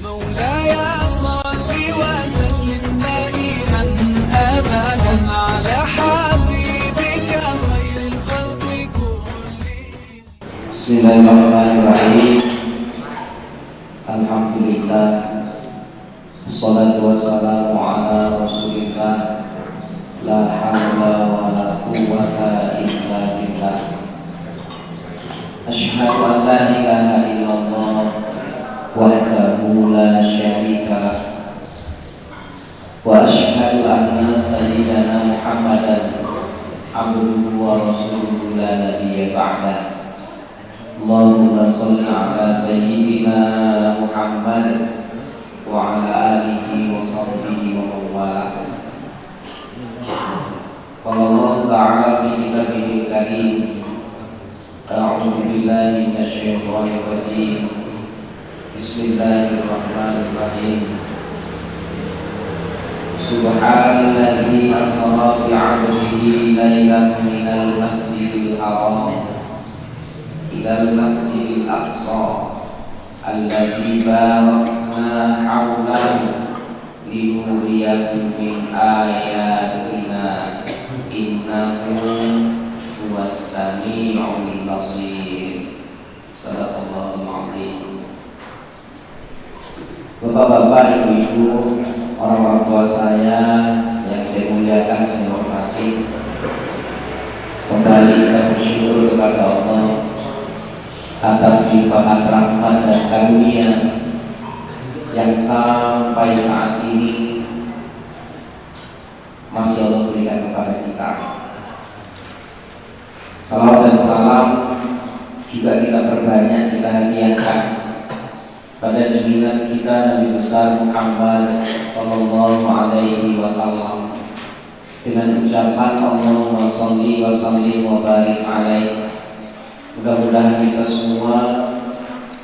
مولاي صل وسلم دائما أبدا على حبيبك خير الخلق كلهم. بسم الله الرحمن الرحيم. Alhamdulillah, wassalatu wassalamu ala rasulillah, la hawla wa la quwwata illa billah. Asyhadu an la ilaha illallah wahdahu la syarika lah, wa asyhadu anna sayyidana Muhammadan abduhu wa rasuluhu la nabiyya ba'dah. Allahumma salli ala sayyidina Muhammad wa ala alihi wa sahbihi wa mawala. Qala Allah ta'ala fi kitabihil karim, a'udzu billahi minasy syaithanir rajim. Bismillahirrahmanirrahim. Subhanalladzi asra bi 'abdihi lailan minal masjidil haram ilal masjidil aqsa alladzi barakna hawlahu linuriyahu min ayatina innahu huwas sami'ul basir. Sadaqallahul azim. Bapak-bapak, ibu-ibu, orang-orang tua saya yang saya muliakan, saya hormati, kembali kita bersyukur kepada Allah atas limpahan rahmat dan karunia yang sampai saat ini masih Allah berikan kepada kita. Salam dan salam juga kita perbanyak, kita hadiahkan pada junjungan kita Nabi besar Muhammad sallallahu alaihi wasallam dengan ucapan Allahumma sholli wa sallim wa barik alaihi. Mudah-mudahan kita semua,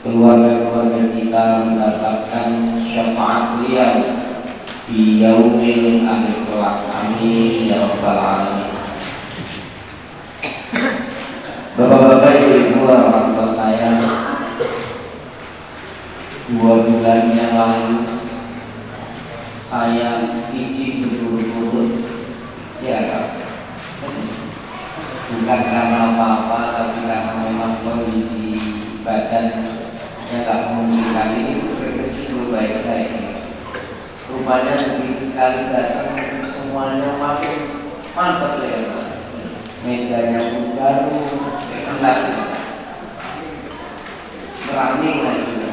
keluarga-keluarga kita mendapatkan syafaat beliau di yaumil akhir kelak. Amin ya rabbal alamin. Bapak-bapak, ibu-ibu, orang tua saya, 2 bulan yang lalu saya izin berturut-turut, ya, bukan karena apa-apa, tapi karena memang kondisi badan yang tak memungkinkan. Ini berkesi belum baik-baik. Rupanya begitu sekali datang semuanya makin mantap ya, mejanya pun baru, gelap, keramik lagi.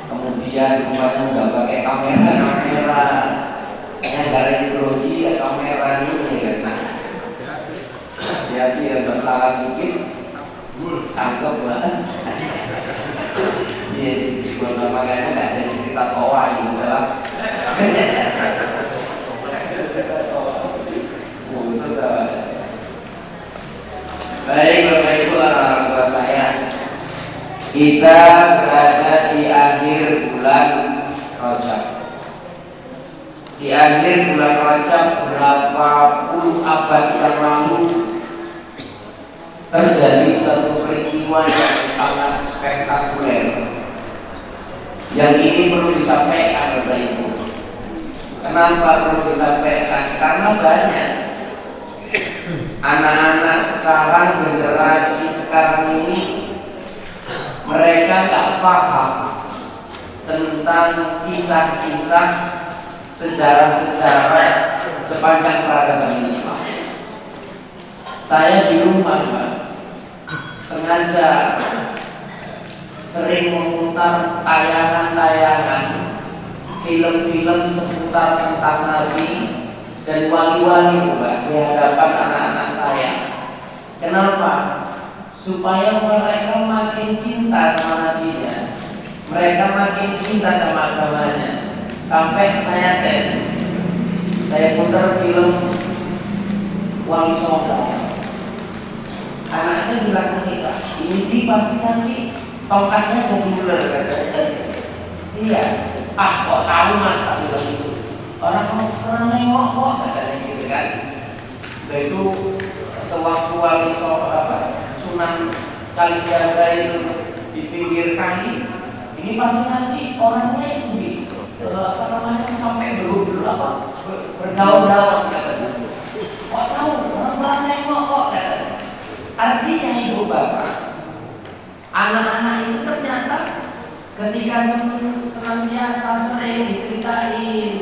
Kemudian rupanya nggak pakai kamera, yang dari teknologi ya kamera ini ya. Jadi yang bersalah sedikit tangkap banget. Jadi makanya nggak ada cerita toa ini dalam. Baik Bapak Ibu, orang tua saya, kita berada di akhir bulan Rajab. Di akhir bulan Rajab berapa puluh abad yang lalu terjadi satu peristiwa yang sangat spektakuler. Yang ini perlu disampaikan Bapak Ibu. Kenapa perlu disampaikan? Karena banyak anak-anak sekarang, generasi sekarang ini, mereka tak paham tentang kisah-kisah, sejarah-sejarah sepanjang peradaban Islam. Saya di rumah, Pak, sengaja sering memutar tayangan-tayangan film-film seputar tentang Nabi dan wali-wali, Pak, di hadapan anak-anak saya. Kenapa? Supaya mereka makin cinta sama Nabi-Nya, mereka makin cinta sama agamanya. Sampai saya tes, saya putar film Wali Songo. Anak saya bilang begini, Pak, ini pasti nanti tongkatnya jadi ular, katanya. Iya, kok tahu Mas, tak bilang itu. Orang kamu pernah nengok kok, katanya gitu kan. Itu sewaktu Wali Songo Sunan Kalijaga itu di pinggir kali, di ini pasti nanti orangnya itu sampai berdaun-daun katanya. Kok tahu orang pernah nengok kok katanya. Artinya ibu bapak, anak-anak itu ternyata ketika senantiasa sering diceritain,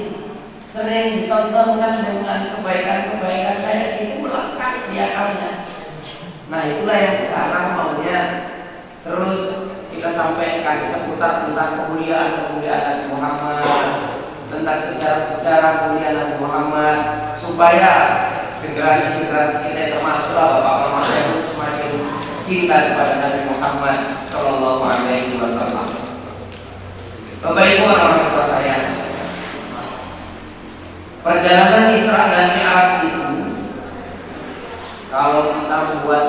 sering ditontonkan dengan kebaikan-kebaikan kayak itu melekat di akalnya. Nah itulah yang sekarang maunya terus kita sampaikan seputar tentang kemuliaan Nabi Muhammad, tentang sejarah-sejarah kemuliaan Nabi Muhammad, supaya generasi-generasi kita termasuk bapak mama itu semakin cinta kepada Nabi Muhammad Shallallahu Alaihi Wasallam. Bapak Ibu orang tua saya, perjalanan Isra dan Mi'raj itu, kalau kita membuat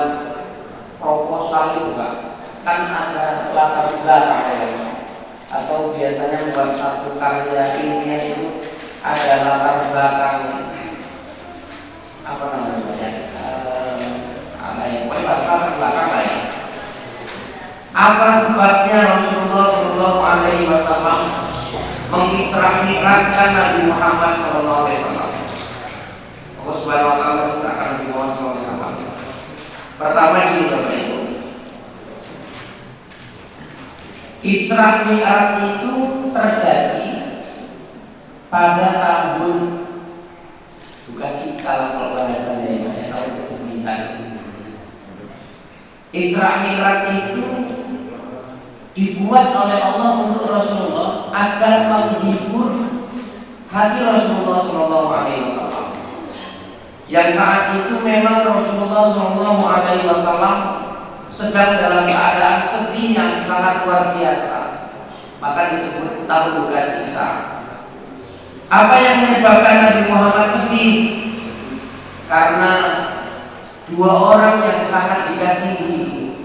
proposal itu kan ada latar belakang ya, atau biasanya membuat satu karya ilmiah itu ada latar belakang apa namanya ya, latar belakang lah ya. Apa sebabnya Rasulullah Shallallahu Alaihi Wasallam mengisra mi'rajkan Nabi Muhammad Shallallahu Alaihi Wasallam? Allah Subhanahu Wa Taala mengisrakan Nabi Muhammad Shallallahu Alaihi Wasallam. Pertama ini Bapak Ibu, Isra Mi'raj itu terjadi pada tahun bukan cita kalau bahasanya ya, tahun ke-9. Isra Mi'raj itu dibuat oleh Allah untuk Rasulullah agar menghibur hati Rasulullah Shallallahu Alaihi Wasallam. Yang saat itu memang Rasulullah Shallallahu Alaihi Wasallam sedang dalam keadaan sedih yang sangat luar biasa, maka disebut tahun duka cita. Apa yang menyebabkan Nabi Muhammad sedih? Karena dua orang yang sangat dikasihi,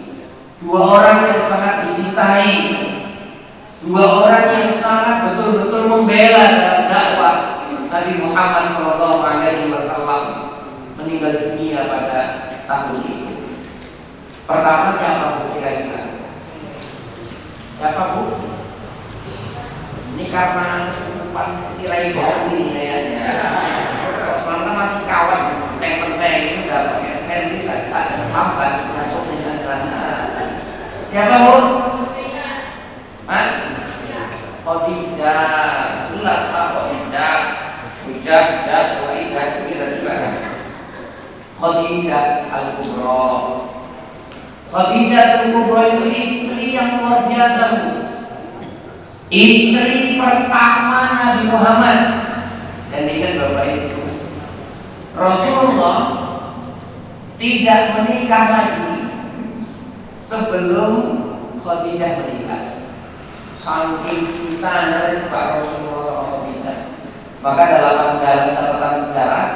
dua orang yang sangat dicintai, dua orang yang sangat betul-betul membela dalam dakwah Nabi Muhammad Shallallahu Alaihi Wasallam meninggal dunia pada tahun itu. Pertama siapa Bu kira-kira? Siapa Bu? Ini karena umpan tirai bau ini kayaknya. Soalnya masih kawan, teng-teng itu udah pakai steril saja ada lambat masuk dengan sana. Siapa Bu? Hah? Khadijah. Jelas Pak Khadijah. Hujah, Khadijah itu bisa juga kan? Khadijah Al-Kubra. Khadijah Al-Kubra itu istri yang luar biasa Bu. Istri pertama Nabi Muhammad. Dan ingat Bapak Ibu, Rasulullah tidak menikah lagi sebelum Khadijah menikah. Saking cintanya Pak Rasulullah sama Khadijah. Maka dalam catatan sejarah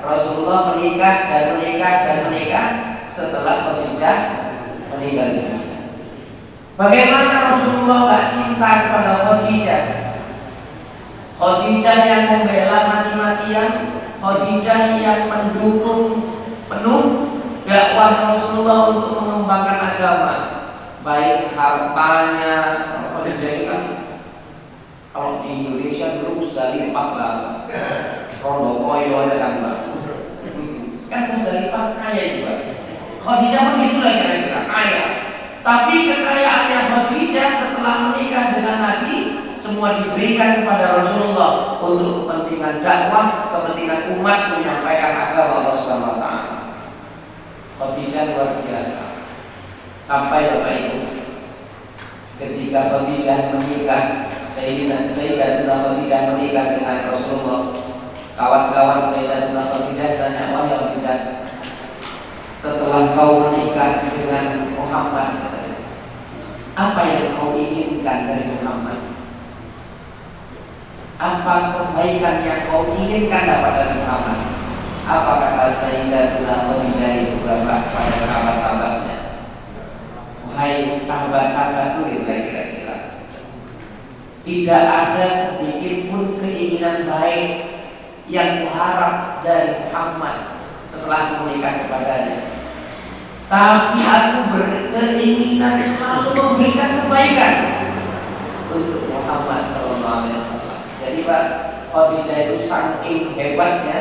Rasulullah menikah setelah Khadijah meninggal dunia. Bagaimana Rasulullah gak cinta kepada Khadijah? Khadijah yang membela mati-matian, Khadijah yang mendukung penuh dakwah Rasulullah untuk mengembangkan agama, baik hartanya. Khadijah itu kan kalau di Indonesia dulu Musdalifah banget, Rondokoyo ada kan Mbak, kan Musdalifah kaya juga. Khadijah pun itulah kira-kira kaya. Tapi kekayaannya Khadijah setelah menikah dengan Nabi semua diberikan kepada Rasulullah untuk kepentingan dakwah, kepentingan umat menyampaikan agama Allah Subhanahu Wa Taala. Khadijah luar biasa. Sampai Bapak Ibu, ketika Khadijah menikah, Sayyidatuna Khadijah menikah dengan Rasulullah, kawan-kawan Sayyidatuna Khadijah tanya, wahai Khadijah, setelah kau menikah dengan Muhammad, apa yang kau inginkan dari Muhammad? Apa kebaikan yang kau inginkan dapat dari Muhammad? Apa kata Sayyidatuna Khadijah itu pada sahabat-sahabatnya? Wahai sahabat-sahabatku, kira-kira tidak ada sedikit pun keinginan baik yang kuharap dari Muhammad setelah menikah kepadanya. Tapi aku berkeinginan selalu memberikan kebaikan. untuk Muhammad Sallallahu Alaihi Wasallam. Jadi Pak, Khadijah itu saking hebatnya,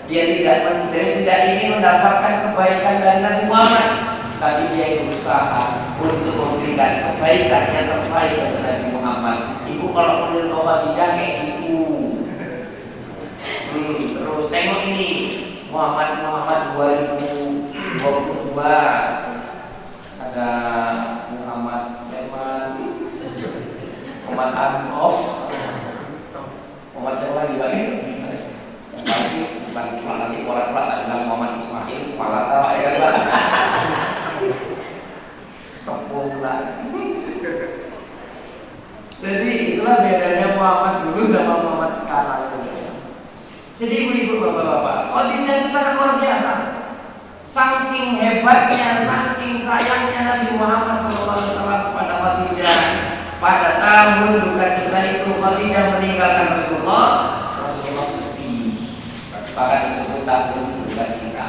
dia tidak ingin mendapatkan kebaikan dari Nabi Muhammad, tapi dia berusaha untuk memberikan kebaikan yang terbaik kepada Nabi Muhammad. Ibu kalau menurut Khadijah kayak gitu. Terus tengok ini Muhammad 2022 ada Muhammad Leman, Muhammad Anok, Muhammad siapa lagi bagi? Yang lagi bukan cuma nanti pola-pola ada Muhammad Ismail, malah tahu ya kan? Sempurna. Jadi itulah bedanya Muhammad dulu sama Muhammad sekarang. Jadi ibu-ibu, bapak-bapak, Khadijah itu sangat luar biasa. Saking hebatnya, saking sayangnya Nabi Muhammad SAW kepada Khadijah. Pada tahun duka cita itu Khadijah meninggalkan Rasulullah sepi. Bahkan disebut tahun duka cita.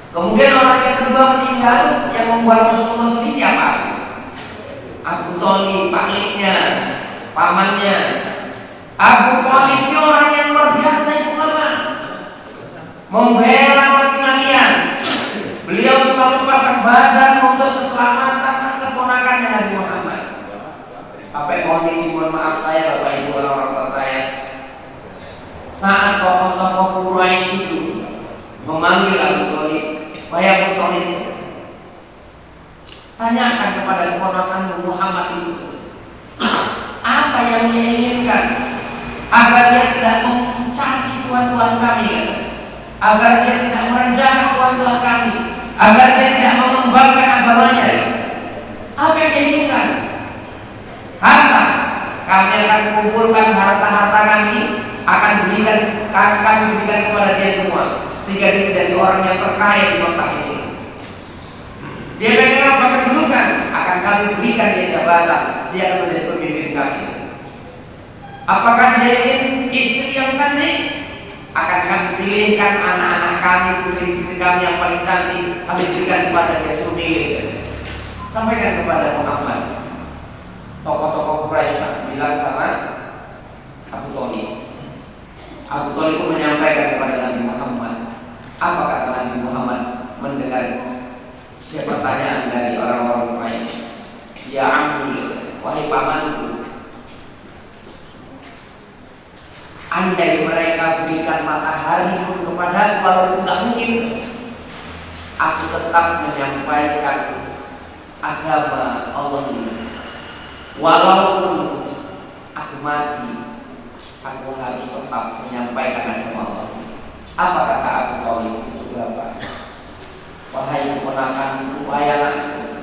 Kemudian orang yang kedua meninggal, yang membuat Rasulullah sedih siapa? Abu Thalib, pakliknya, pamannya. Abu Thalib ini orang yang luar biasa, ibu bapak, membela mati-matian. Beliau selalu pasang badan untuk keselamatan keponakannya Nabi Muhammad. Sampai kondisi, mohon maaf saya, bapak ibu orang tua saya, saat tokoh-tokoh Quraisy itu memanggil Abu Thalib, wahai Abu Thalib, tanyakan kepada keponakan Muhammad itu apa yang dia inginkan, agar dia tidak mencaci tuan-tuan kami, agar dia tidak merendahkan tuan-tuan kami, agar dia tidak mengembangkan agamanya. Apa yang dia inginkan? Harta. Kami akan kumpulkan harta-harta kami, akan kami berikan kepada dia semua, sehingga dia menjadi orang yang terkaya di kota ini. Dia pengen apa? Kedudukan. Akan kami berikan dia jabatan, dia akan menjadi pemimpin kami. Apakah dia ingin istri yang cantik? Akan kami pilihkan anak-anak kami, putri-putri kami yang paling cantik, kami berikan kepada dia, suruh milih. Sampaikan kepada Muhammad. Tokoh-tokoh Quraisy bilang sama Abu Thalib. Abu Thalib pun menyampaikan kepada Nabi Muhammad. Apa kata Nabi Muhammad mendengar pertanyaan dari orang-orang Quraisy? Ya ammi, wahai pamanku, andai mereka berikan matahari pun kepada walaupun tidak mungkin, aku tetap menyampaikan agama Allah ini. Walaupun aku mati, aku harus tetap menyampaikan agama Allah. Apa kata Abu Thalib itu berapa? Wahai keponakanku, wahai anakku,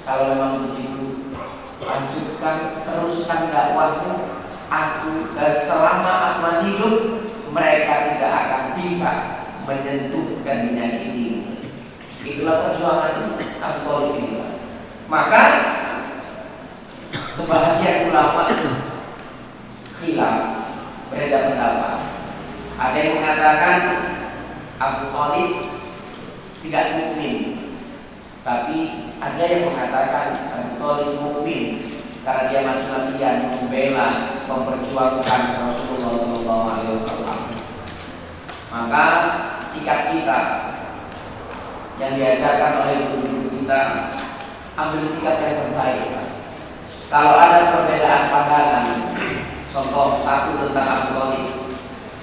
kalau memang begitu, lanjutkan, teruskan dakwahmu. Aku selama aku masih hidup, mereka tidak akan bisa menyentuh dan menyakiti. Itulah perjuangan Abu Thalib ini. Maka sebahagian ulama khilaf, berbeda pendapat. Ada yang mengatakan Abu Thalib tidak mukmin, tapi ada yang mengatakan Abu Thalib mukmin karena dia mati-matian membela, memperjuangkan Rasulullah SAW. Maka sikap kita yang diajarkan oleh guru-guru kita, ambil sikap yang terbaik. Kalau ada perbedaan pandangan, contoh satu tentang Abu Thalib.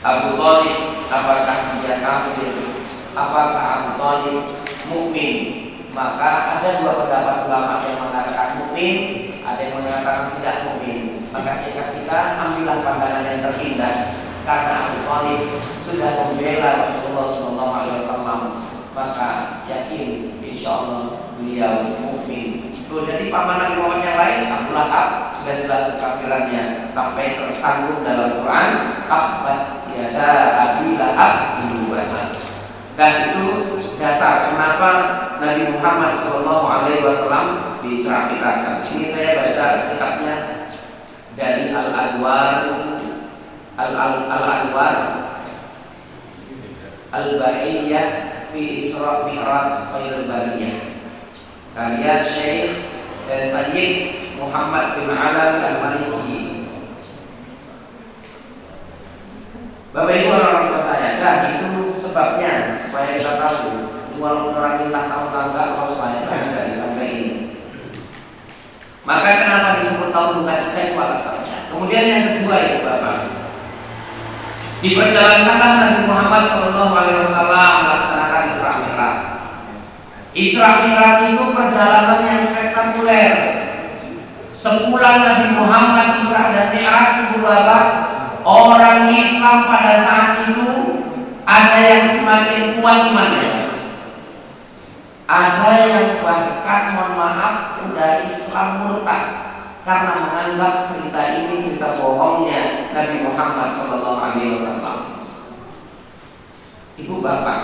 Abu Thalib apakah dia kafir? Apakah Abu Thalib mukmin? Maka ada dua pendapat ulama yang mengatakan mukmin, ada yang mengatakan tidak mukmin. Maka sikap kita ambillah pandangan yang tertindas, karena Abu Thalib sudah membela Rasulullah SAW. Maka yakin insyaallah beliau mukmin. Jadi paman Nabi yang lain, Abu Lahab sudah jelas kekafirannya sampai tersanggung dalam Quran, tabbat yada Abi Lahab bin Wahab. Dan itu dasar kenapa Nabi Muhammad SAW diserahkan. Ini saya baca kitabnya dari Al-Adwar Al-Bahiyah fi Isra' Mi'raj Khairul Bariyah, karya Syekh Sayyid Muhammad bin Ala al-Maliki. Bapak Ibu orang tua saya, dan itu sebabnya supaya kita tahu, walaupun orang kita tahu tangga, kalau saya tidak disampaikan. Maka kenapa disebut tahun duka cita itu alasannya. Kemudian yang kedua itu Bapak, diperjalankanlah Nabi Muhammad SAW melaksanakan Isra Mi'raj. Isra Mi'raj itu perjalanan yang spektakuler. Sepulang Nabi Muhammad Isra dan Mi'raj itu Bapak, orang Islam pada saat itu ada yang semakin kuat imannya, ada yang bahkan mohon maaf udah Islam murtad karena menganggap cerita ini cerita bohongnya Nabi Muhammad SAW. Ibu bapak,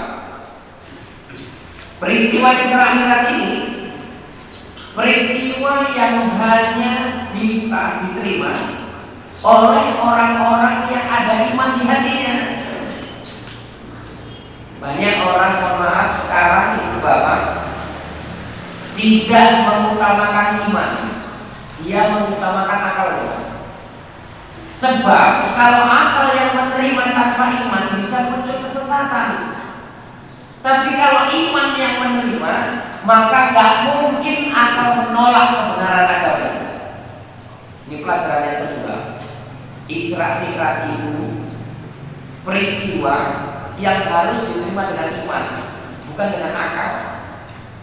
peristiwa Isra Mi'raj ini peristiwa yang hanya bisa diterima oleh orang-orang yang ada iman di hatinya. Banyak orang, mohon maaf, sekarang itu Bapak tidak mengutamakan iman, dia mengutamakan akalnya. Sebab kalau akal yang menerima tanpa iman bisa muncul kesesatan. Tapi kalau iman yang menerima, maka gak mungkin akal menolak kebenaran agama. Ini pelajaran yang kedua. Isra Mi'raj itu peristiwa yang harus diterima dengan iman, bukan dengan akal.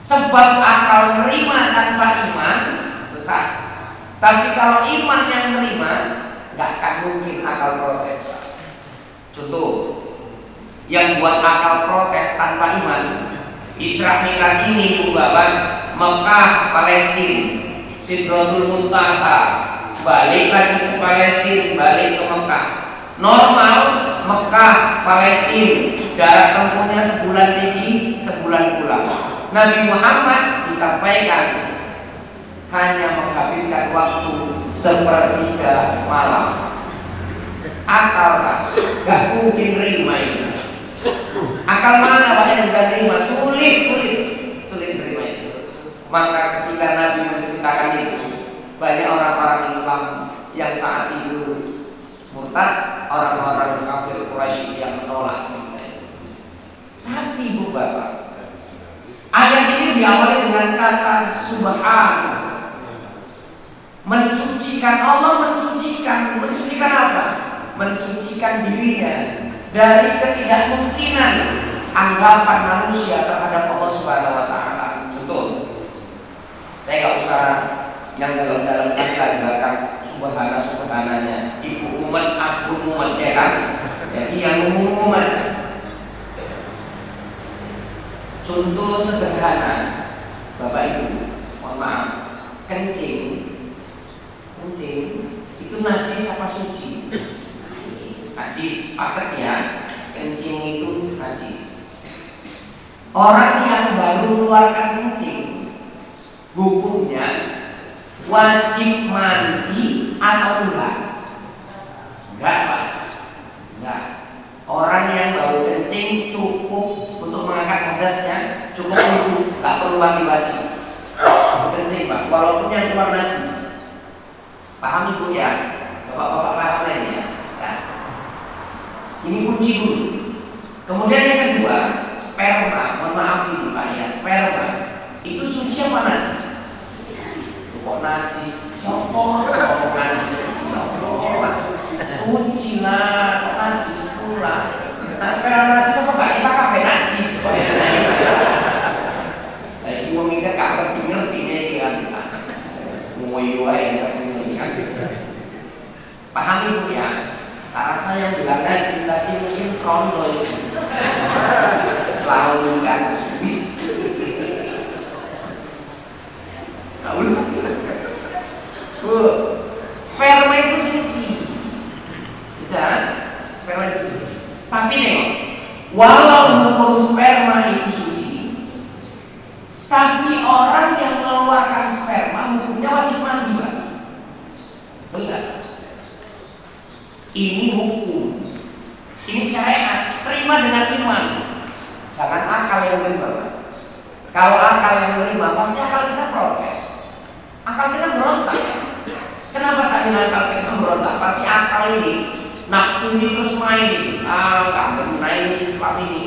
Sebab akal menerima tanpa iman sesat. Tapi kalau iman yang menerima, gak akan mungkin akal protes. Contoh, yang buat akal protes tanpa iman, Isra Mi'raj ini Bapak, Mekah, Palestina, Sidratul Muntaha, balik lagi ke Palestina, balik ke Mekah. Normal Mekah, Palestina, jarak tempuhnya sebulan pergi, sebulan pulang. Nabi Muhammad disampaikan hanya menghabiskan waktu sepertiga malam. Akal tak? Gak mungkin terima ini. Akal mana Pak yang bisa terima? Sulit terima itu. Maka ketika Nabi menceritakan itu, banyak orang-orang Islam yang saat itu murtad, orang-orang kafir Quraisy yang menolak cerita itu. Tapi Ibu Bapak, ayat ini diawali dengan kata Subhan, mensucikan. Allah mensucikan apa? Mensucikan dirinya dari ketidakmungkinan anggapan manusia terhadap Allah Subhanahu wa taala. Contoh, saya nggak usah yang dalam-dalam kita jelaskan subhananya ibu umat, aku umat, ya kan? Jadi yang umum aja. Contoh sederhana, Bapak Ibu, mohon maaf, kencing itu najis apa suci? Najis, paketnya kencing itu najis. Orang yang baru mengeluarkan kencing, hukumnya wajib mandi atau enggak? Enggak Pak, enggak. Orang yang baru kencing cukup untuk mengangkat hadasnya, cukup untuk, enggak perlu mandi wajib. Kencing Pak, walaupun yang keluar najis. Paham Ibu ya? Bapak-bapak paham ini ya? Nah, ini kunci dulu. Kemudian yang kedua, sperma. Mohon maaf ini Pak ya, sperma itu suci apa najis? Kok najis? Siapa najis? Suci lah, kok najis pula? Nah sperma najis apa enggak? Kita kabeh najis. Lagi mau mikir kabeh ngerti nih kan? Ngoyo aja. Paham Ibu ya? Tak rasa yang bilang najis tadi mungkin kontrol selalu kan sperma itu suci, kan? Sperma itu suci. Tapi nengok, walau hukum sperma itu suci, tapi orang yang mengeluarkan sperma hukumnya wajib mandi, Pak. Betul nggak? Ini hukum, ini syariat, terima dengan iman. Jangan akal yang menerima. Kalau akal yang menerima, pasti akal kita protes, akal kita berontak. Kenapa tadi nakal kita berontak? Pasti akal ini, nafsu ini terus main. Nggak benar ini Islam ini,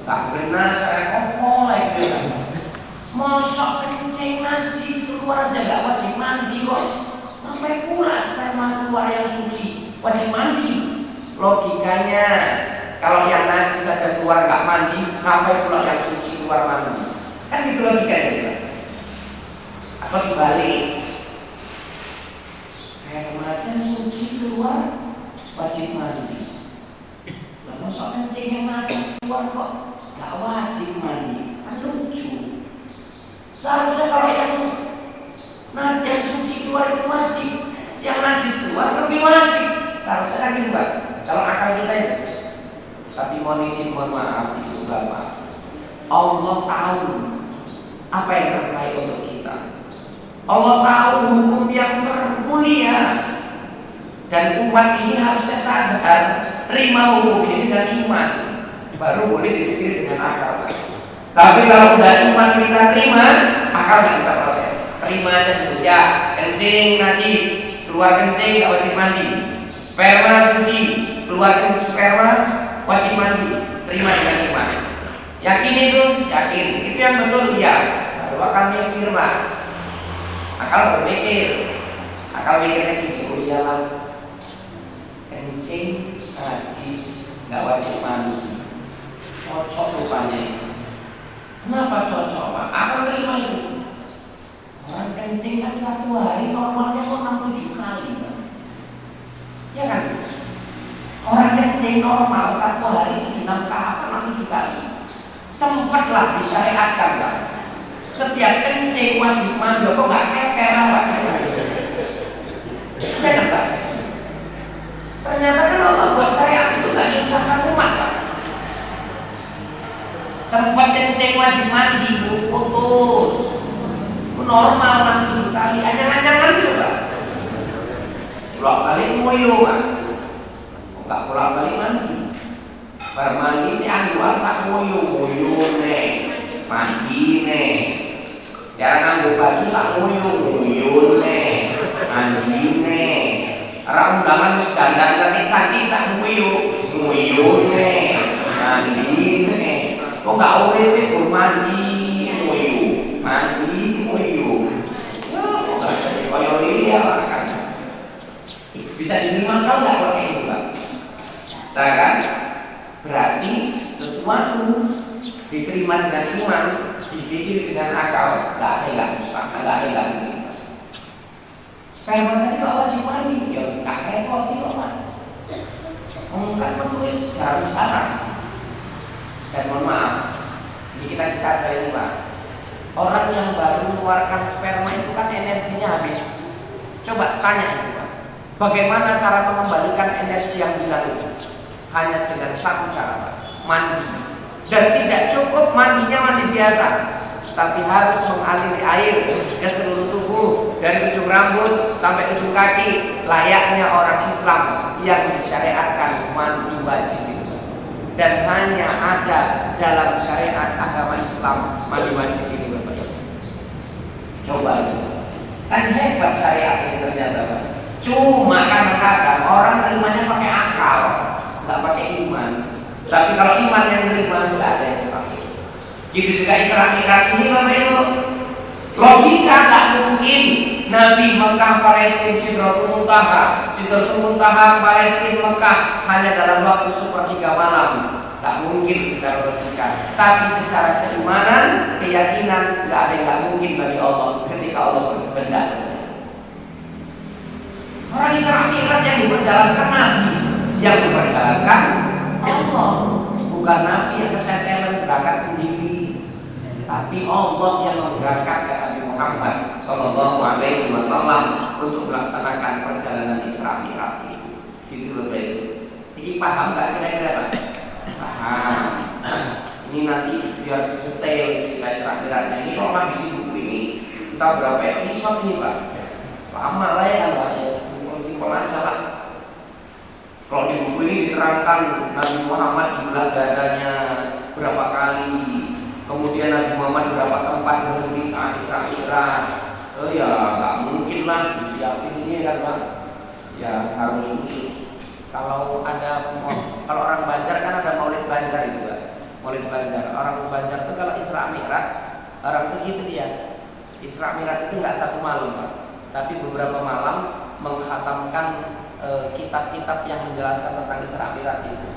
nggak benar saya kokoh lagi. Mosok kencing najis keluar aja nggak wajib mandi kok. Sampai pula sperma keluar yang suci wajib mandi. Logikanya kalau yang najis saja keluar nggak mandi, sampai pula yang suci keluar mandi. Kan gitu logikanya ya. Atau dibalik, sperma aja suci keluar wajib mandi. Lalu sok kencing yang najis keluar kok nggak wajib mandi, kan lucu. Seharusnya kalau yang suci keluar itu wajib, yang najis keluar lebih wajib. Seharusnya kan gitu Pak, kalau akal kita itu. Tapi mohon izin, mohon maaf itu Bapak, Allah tahu apa yang terbaik untuk kita. Allah tahu hukum yang termulia, dan umat ini harusnya sadar terima hukum ini dengan iman, baru boleh dipikir dengan akal. Tapi kalau udah iman kita terima, akal nggak bisa protes. Terima aja dulu ya, kencing najis, keluar kencing nggak wajib mandi. Sperma suci, keluar sperma wajib mandi. Terima dengan iman. Yakin itu? Yakin. Itu yang betul iya. Baru akan mikir Pak. Akal berpikir. Akal mikirnya gini, oh iyalah, kencing najis nggak wajib mandi. Cocok rupanya. Kenapa cocok Pak? Apa terima itu? Orang kencing kan satu hari normalnya kok 6-7 kali Pak. Ya kan? Orang kencing normal satu hari 7-6 kali, 6-7 kali. Sempatlah disyariatkan Pak. Setiap kencing wajib mandi, kok nggak keker Pak? Ya kan Pak? Ternyata kan Allah buat syariat itu nggak nyusahkan umat Pak. Sempat kencing wajib mandi, putus. Normal 6-7 kali, anyang-anyangan coba. Pulang-balik ngoyo Pak. Enggak pulang-balik mandi. Bar mandi si anjuan sak ngoyo nih. Mandi nih. Sekarang nganggo baju sak ngoyo nih. Mandi nih. Ora undangan wis dandan cantik-cantik sak ngoyo nih. Mandi nih. Kok nggak urip itu mandi ngoyo, mandi ngoyo. Ya, kok nggak jadi koyo dia kan? Bisa diterima kau nggak kalau kayak gitu Pak? Bisa kan? Berarti sesuatu diterima dengan iman, dipikir dengan akal, nggak ada nggak mustahil, nggak ada nggak mungkin. Sperma tadi kok wajib mandi, ya nggak repot kok Pak. Mungkin menulis jam sekarang. Dan mohon maaf, ini kita aja ini Pak. Orang yang baru mengeluarkan sperma itu kan energinya habis. Coba tanya itu Pak, bagaimana cara mengembalikan energi yang hilang itu? Hanya dengan satu cara Pak, mandi. Dan tidak cukup mandinya mandi biasa, tapi harus mengaliri air ke seluruh tubuh, dari ujung rambut sampai ujung kaki, layaknya orang Islam yang disyariatkan mandi wajib itu. Dan hanya ada dalam syariat agama Islam mandi wajib ini Bapak. Coba itu, kan hebat syariat ini ternyata Pak. Cuma kadang-kadang orang nerimanya pakai akal, nggak pakai iman. Tapi kalau iman yang nerima nggak ada yang salah. Gitu juga Isra Mi'raj ini Bapak Ibu. Logika nggak mungkin Nabi Mekah Palestina Sidratul Muntaha Palestina Mekah hanya dalam waktu sepertiga malam. Tak mungkin secara logika. Tapi secara keimanan, keyakinan, nggak ada yang nggak mungkin bagi Allah ketika Allah berkehendak. Orang Isra Mi'raj yang diperjalankan Nabi, yang diperjalankan Allah, bukan Nabi yang kesetelan berangkat sendiri, tapi Allah yang memberangkatkan Nabi Muhammad Sallallahu Alaihi Wasallam untuk melaksanakan perjalanan Isra Mi'raj itu. Gitu loh Pak. Ini paham nggak kira-kira Pak? Paham. Ini nanti biar detail cerita Isra Mi'rajnya. Ini kalau habis buku ini kita berapa episode ini Pak? Lama lah ya Pak, ya simpel aja lah. Kalau di buku ini diterangkan Nabi Muhammad dibelah dadanya berapa kali, kemudian Nabi Muhammad berapa tempat berhenti saat Isra Mi'raj. Oh ya, nggak mungkin lah disiapin ini ini kan Bang, ya harus khusus. Kalau orang Banjar kan ada Maulid Banjar itu Bang. Maulid Banjar. Orang Banjar itu kalau Isra Mi'raj, orang itu gitu dia. Isra Mi'raj itu nggak satu malam Pak, tapi beberapa malam menghatamkan kitab-kitab yang menjelaskan tentang Isra Mi'raj itu.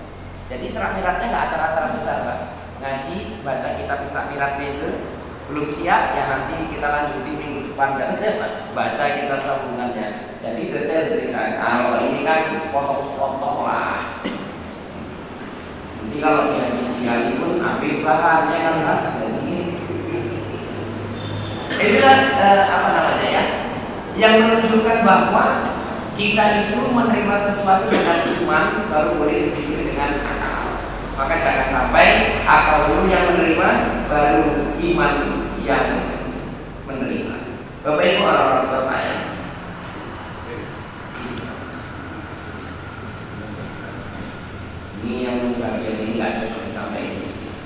Jadi Isra Mi'rajnya nggak acara-acara besar Pak. Ngaji, baca kitab Isra Mi'raj itu belum siap ya, nanti kita lanjutin minggu depan dan baca kitab sambungannya. Jadi detail ceritanya. Kalau ini kan sepotong-sepotong lah. Nanti kalau dihabis sekali pun habis bahannya kan Pak. Jadi inilah apa namanya ya, yang menunjukkan bahwa kita itu menerima sesuatu dengan iman baru boleh dipikir dengan akal. Maka jangan sampai akal dulu yang menerima baru iman yang menerima. Bapak Ibu orang-orang tua saya, ini yang bagian ini nggak cocok disampaikan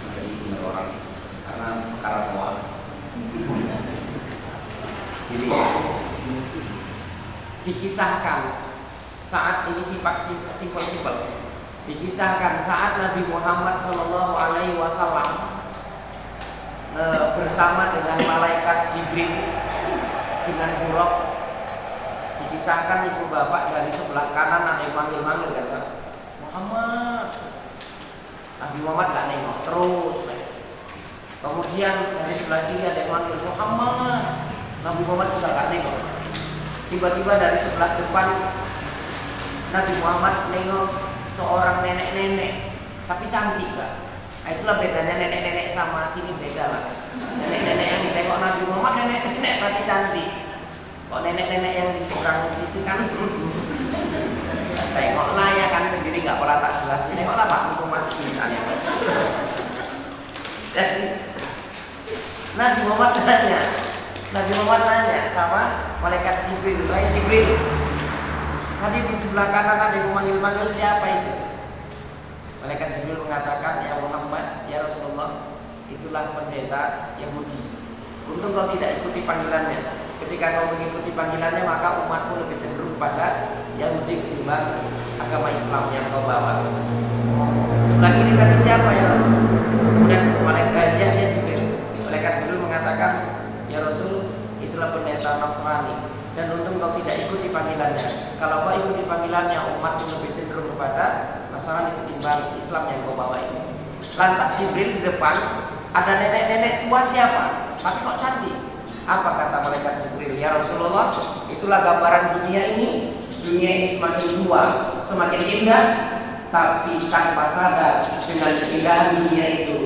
dari orang karena perkara tua. Jadi dikisahkan saat ini simpel-simpel. Dikisahkan saat Nabi Muhammad SAW bersama dengan malaikat Jibril dengan buruk. Dikisahkan ibu bapak dari sebelah kanan ada yang manggil-manggil kan, Muhammad. Nabi Muhammad gak nengok terus. Kemudian dari sebelah kiri ada yang manggil Muhammad. Nabi Muhammad juga gak nengok. Tiba-tiba dari sebelah depan Nabi Muhammad nengok seorang nenek-nenek, tapi cantik Pak. Nah, itulah bedanya nenek-nenek sama sini, beda lah. Nenek-nenek yang ditengok Nabi Muhammad nenek-nenek tapi cantik. Kok nenek-nenek yang di seberang itu kan tengoklah ya kan sendiri nggak pernah tak jelas. Tengoklah Pak Mumpung masih misalnya. Jadi Nabi Muhammad nanya sama malaikat Jibril, "Wahai Jibril, tadi di sebelah kanan ada yang memanggil-manggil, siapa itu?" Malaikat Jibril mengatakan, "Ya Muhammad, ya Rasulullah, itulah pendeta Yahudi. Untung kau tidak ikuti panggilannya. Ketika kau mengikuti panggilannya, maka umatmu lebih cenderung pada Yahudi ketimbang agama Islam yang kau bawa." Sebelah kiri tadi siapa ya Rasul? Kemudian malaikat Jibril. Malaikat Jibril mengatakan, "Ya Rasul, itulah pendeta Nasrani. Dan untung kau tidak ikuti panggilannya. Kalau kau ikuti panggilannya, umatmu lebih cenderung kepada Nasrani ketimbang Islam yang kau bawa ini." Lantas Jibril di depan, ada nenek-nenek tua siapa? Tapi kok cantik. Apa kata malaikat Jibril? "Ya Rasulullah, itulah gambaran dunia ini. Dunia ini semakin tua, semakin indah, tapi tanpa sadar dengan keindahan dunia itu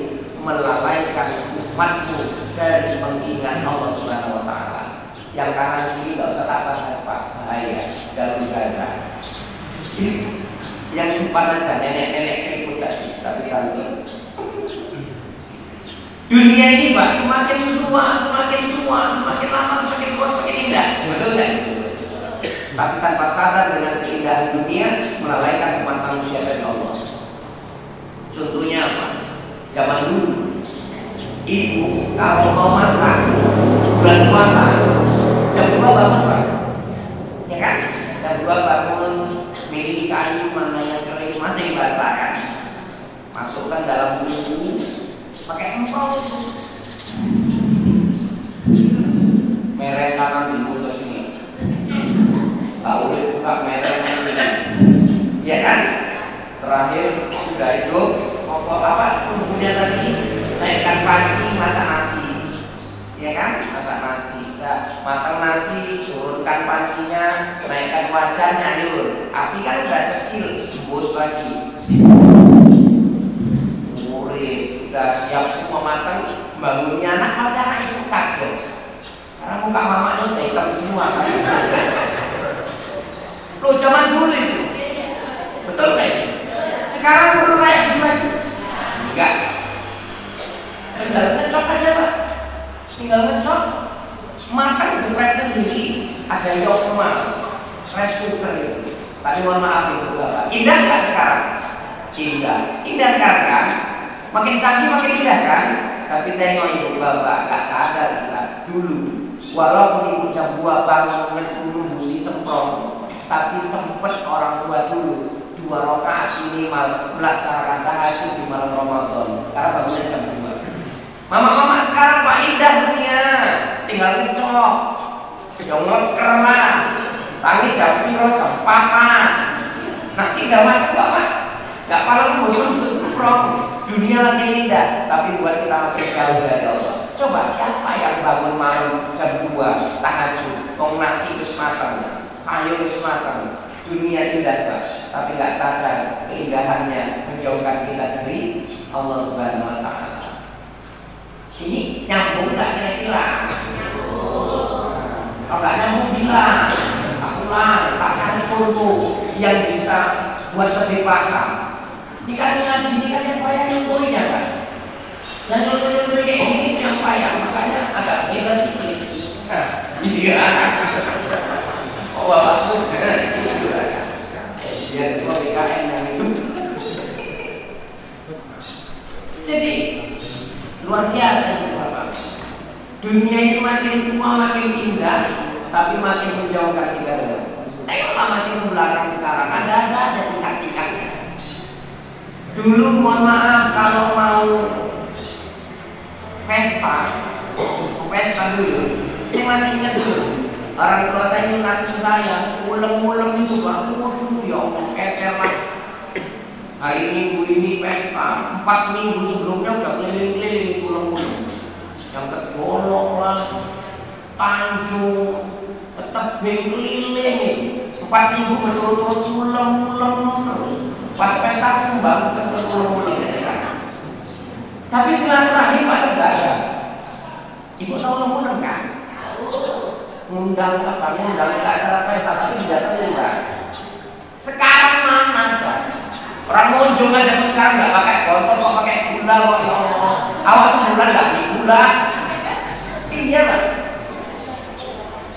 melalaikan umatmu dari mengingat Allah Subhanahu wa Ta'ala." Yang kanan kiri nggak usah tak bahas Pak, bahaya, jalur Gaza. Yang depan aja nenek-nenek keriput tadi, tapi cantik. Dunia ini Pak semakin tua, semakin lama, semakin tua, semakin indah, betul nggak? Tapi tanpa sadar dengan keindahan dunia melalaikan umat manusia dari Allah. Contohnya apa? Zaman dulu, ibu kalau mau masak bulan puasa jam 2 bangun Pak, ya kan? Jam 2 bangun, milih kayu mana yang kering, mana yang basah kan? Masukkan dalam bumbu, pakai semprot itu. Merek kanan di khusus ini. Pak Urip suka merek ini, ya kan? Terakhir sudah itu apa? Bumbunya tadi naikkan panci, masak nasi, ya kan? Masak nasi. Nah, matang nasi, turunkan pancinya, naikkan wajan, nyayur. Api kan udah kecil, bos lagi. Murid udah siap semua matang, bangunnya anak, pasti anak itu kaget. Karena muka mamanya udah hitam semua kan. Loh zaman dulu itu, betul nggak? Sekarang perlu kayak gitu lagi? Enggak. Tinggal ngecok aja Pak, tinggal ngecok. Matang jepret sendiri, ada yokma, rice cooker itu. Tapi mohon maaf Ibu Bapak, indah nggak sekarang? Indah sekarang kan? Makin canggih makin indah kan? Tapi tengok Ibu Bapak, nggak sadar kita dulu Walaupun ibu jam 2 bangun menumbusi semprong, tapi sempet orang tua dulu 2 rakaat minimal melaksanakan tahajud di malam Ramadan karena bangunnya jam 2. Mama-mama sekarang Pak indah dunia, tinggal ngecok, yang ngeker tangi jam piro jam 4. Nasi damat Bapak, gak paling bosan semprong. Dunia lagi indah, tapi buat kita makin jauh dari Allah. Coba siapa yang bangun malam jam 2 tahajud, nasi wis matang, sayur wis matang. Dunia indah Pak, tapi gak sadar keindahannya menjauhkan kita dari Allah Subhanahu wa Ta'ala. Ini nyambung gak kira-kira? Kalau gak nyambung bilang, tak ulang, tak cari contoh yang bisa buat lebih paham. Ini kan ngaji, ini kan yang payah contohnya kan. Dan contoh-contoh kayak gini yang payah, makanya agak beda sedikit. Iya. Oh bagus, ini juga. Biar dua BKN yang itu. Jadi luar biasa itu Bapak. Dunia ini makin tua makin indah, tapi makin menjauhkan kita dari Allah. Tengoklah makin ke belakang sekarang, ada aja tingkat-tingkatnya. Dulu mohon maaf kalau mau pesta dulu, saya masih ingat dulu. Orang tua saya mengaku saya, ulem-ulem itu Pak, waduh ya Allah, keker lah. Hari Minggu ini pesta, 4 minggu sebelumnya udah keliling-keliling itu ulem-ulem. Yang tergolok lah, Tanjung, tebing keliling. 4 minggu berturut-turut ulem-ulem terus. Pas pesta kembang ke ulem-ulem. Tapi silaturahim Pak tidak ada. Ibu tahu ulem-ulem kan? Ngundang apa? Ngundang ke acara pesta tapi tidak terlibat. Sekarang mana ada? Orang munjung aja tuh sekarang nggak pakai botol, kok pakai gula kok ya Allah. Awas sebulan nggak beli gula. Iya Pak.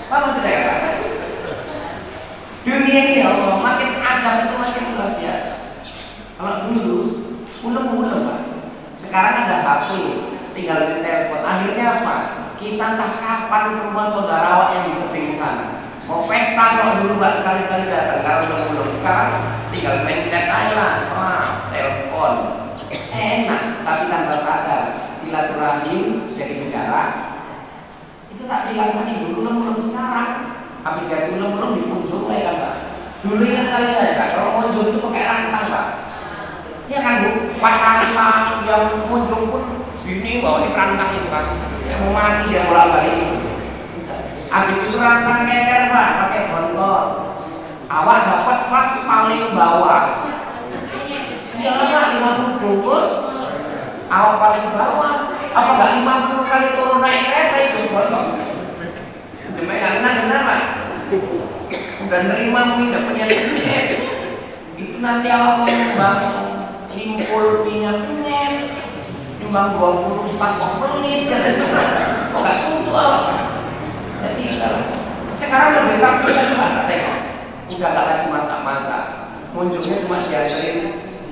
Apa maksud saya Pak? Dunia ini ya Allah makin agak itu makin luar biasa. Kalau dulu ulem-ulem Pak. Sekarang ada HP, tinggal di telepon. Akhirnya apa? Kita entah kapan ke rumah saudara yang di tebing sana. Mau pesta kalau dulu Mbak sekali-sekali datang karena belum. Sekarang tinggal pencet aja lah, telepon. Enak, tapi tanpa sadar silaturahim jadi sejarah. Itu tak dihilangkan ibu belum sekarang. Habis dari belum dikunjung ya kan Pak. Dulu ingat kali aja kalau kunjung itu pakai rantang Pak. Ya kan Bu, Pak yang kunjung pun ini bawa di rantang itu kan. Mau mati dia bolak-balik. Habis itu rantang keker Pak, pakai botol. Awak dapat pas paling bawah. Ya Pak, 50 bungkus. Awak paling bawah. Apa enggak 50 kali turun naik kereta itu botol? Sampai kena Pak. Udah nerima minyak punya duit. Itu nanti awak mau nyumbang impul minyak penyet. Nyumbang 20 stak pelit kok enggak suntuk awak. Jadi sekarang lebih praktis kan Pak, tengok. Udah gak lagi masak-masak. Munculnya cuma diajarin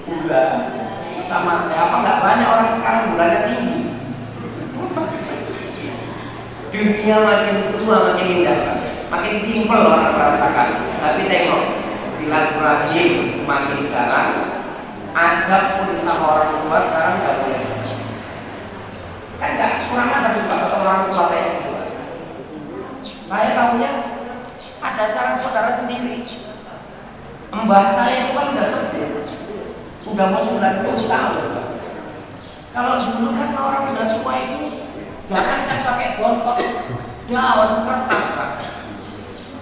gula sama teh. Apa gak banyak orang sekarang gulanya tinggi. Dunia makin tua makin indah Pak. Makin simpel orang merasakan. Tapi tengok, silaturahim semakin jarang. Adab pun sama orang tua sekarang gak boleh. Kan gak kurang ada juga orang tua kayak gitu. Saya tahunya ada cara saudara sendiri. Mbah saya itu kan udah sepuh, udah mau 90 tahun. Kalau dulu kan orang udah tua itu jangan kan pakai botol, daun kertas Pak.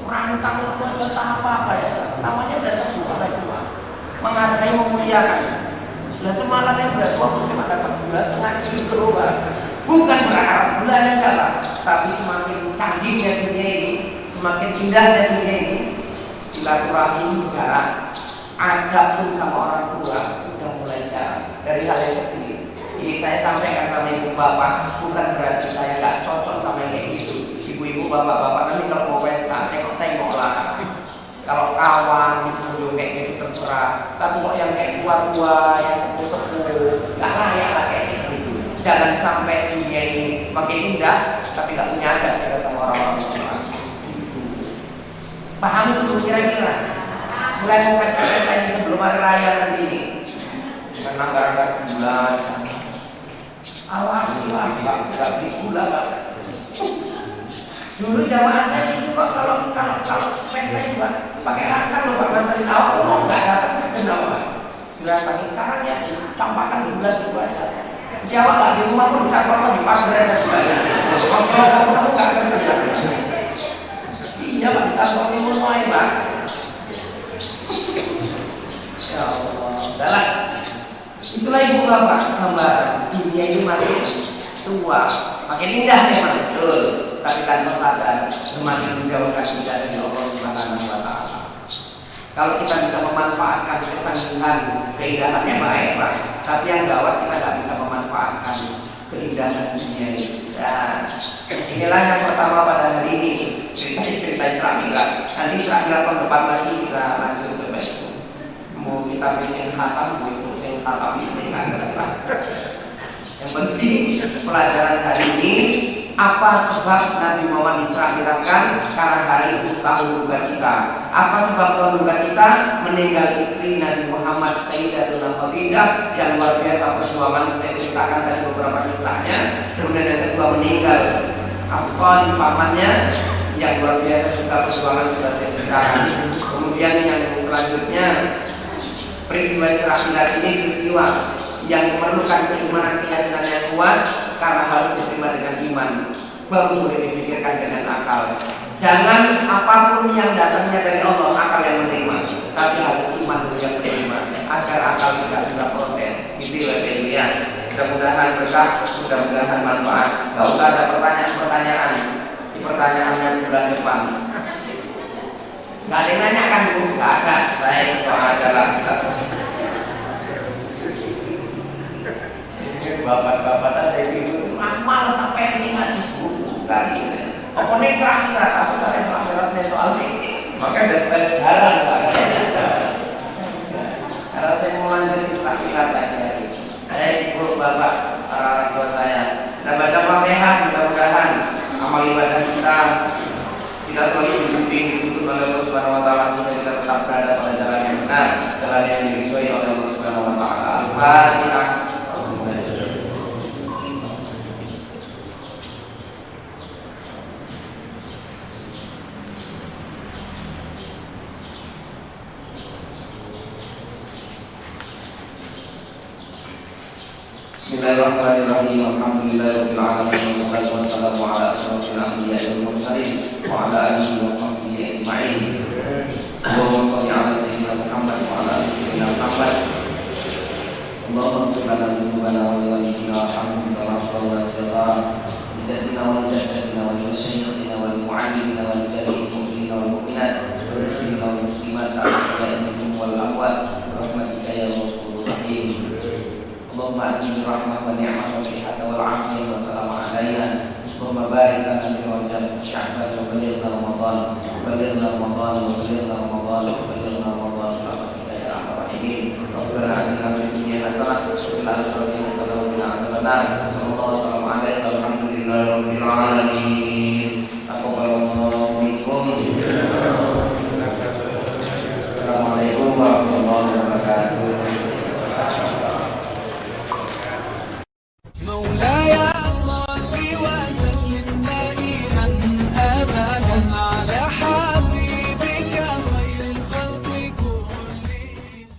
Rantang itu apa ya? Namanya udah sepuh udah tua. Menghargai memuliakan. Lah semalam yang udah tua cuma dapat gula setengah kilo Pak. Bukan berharap bulannya enggak Pak, tapi semakin canggihnya dunia ini, semakin indahnya dunia ini, silaturahim jarang. Adab pun sama orang tua udah mulai jarang dari hal yang kecil. Ini saya sampaikan sama ibu bapak, bukan berarti saya nggak cocok sama yang kayak gitu. Ibu-ibu bapak-bapak nanti kalau mau pesta, tengok-tengoklah. Kalau kawan dikunjung kayak gitu terserah. Tapi kok yang kayak tua-tua, yang sepuh-sepuh, nggak layak lah kayak gitu. Jangan sampai dunia ini makin indah, tapi nggak punya adat ya sama orang-orang tua. Pahami dulu kira-kira. Mulai mau pesta-pesta ini sebelum hari raya nanti ini. Karena gara-gara bulan. Awas lah, nggak beli gula Pak. Dulu jamaah saya itu Pak kalau pesta itu Pak pakai rangkang loh Pak, bantuin awal nggak datang sekenal Pak. Sudah pagi sekarang ya campakkan bulan itu aja. Jawab lah di rumah pun bisa kalau di pagar ada bulannya. Kalau kamu nggak kerja. Iya Pak, di kantor ini mulai Pak. Ya Allah, dalam itulah ibu bapak gambar dunia ini makin tua, makin indah memang betul, tapi tanpa sadar semakin menjauhkan kita dari Allah Subhanahu Wa Taala. Kalau kita bisa memanfaatkan kecanggihan keindahannya baik Pak, tapi yang gawat kita nggak bisa memanfaatkan keindahan dunia ini. Dan inilah yang pertama pada hari ini cerita Isra Mi'raj. Nanti Isra Mi'raj tahun depan lagi kita lanjut ke itu. Mau kita bikin khatam, mau bikin khatam bikin yang penting pelajaran hari ini apa sebab Nabi Muhammad Isra Mi'rajkan karena hari itu tahun duka cita. Apa sebab tahun duka cita? Meninggal istri Nabi Muhammad Sayyidatuna Khadijah yang luar biasa perjuangan, saya ceritakan dari beberapa kisahnya. Kemudian yang kedua meninggal Abu Thalib pamannya yang luar biasa juga perjuangan sudah saya ceritakan. Kemudian yang selanjutnya peristiwa Isra Mi'raj ini peristiwa yang memerlukan keimanan keyakinan yang kuat karena harus diterima dengan iman, baru boleh dipikirkan dengan akal. Jangan apapun yang datangnya dari Allah akal yang menerima, tapi harus iman dulu yang menerima agar akal tidak bisa protes. Gitu ya. Mudah-mudahan berkah, mudah-mudahan manfaat. Gak usah ada pertanyaan-pertanyaan di pertanyaannya bulan depan. Gak ada yang nanya kan Bu? Gak ada. Baik, doa adalah bapak-bapak tadi itu malas sampai sih ngaji buku kali ini. Apa nih Isra Mi'raj? Aku sampai Isra Mi'raj soal ini. Maka ada style jarang karena saya mau lanjut Isra Mi'raj lagi. Saya ibu bapak para orang tua saya. Dan baca Fatihah mudah-mudahan amal ibadah kita selalu dibimbing dituntun oleh Allah Subhanahu Wa Taala sehingga kita tetap berada pada jalan yang benar, jalan yang diridhoi oleh Allah Subhanahu Wa Taala. Al-Fatihah. Bismillahirrahmanirrahim. Alhamdulillahirabbil alamin wassalatu wassalamu ala asyrofil anbiya'i wal mursalin wa ala alihi wa sahbihi ajma'in. Allahumma shalli ala sayyidina Muhammad wa ala ali sayyidina Muhammad. Allahumma ighfir lana dhunubana wa li walidina warhamhum kama rabbayana shaghira. Li jaddina wa li jaddatina wa li mashayikhina wa li mu'allimina wa li jami'il mu'minina wal mu'minat wal muslimina wal muslimat al-ahya'i minhum wal amwat bi rahmatika ya ghafurur rahim. Allahumma ajil rahmah wa ni'mah wa sihata wal afiyah wa salam alaina. Allahumma barik lana fi Rajab Sya'ban wa balighna Ramadan wa balighna Ramadan wa balighna Ramadan wa balighna Ramadan bi rahmatika ya arhamar rahimin. Rabbana atina fid dunya hasanah wa fil akhirati hasanah wa qina adzabannar.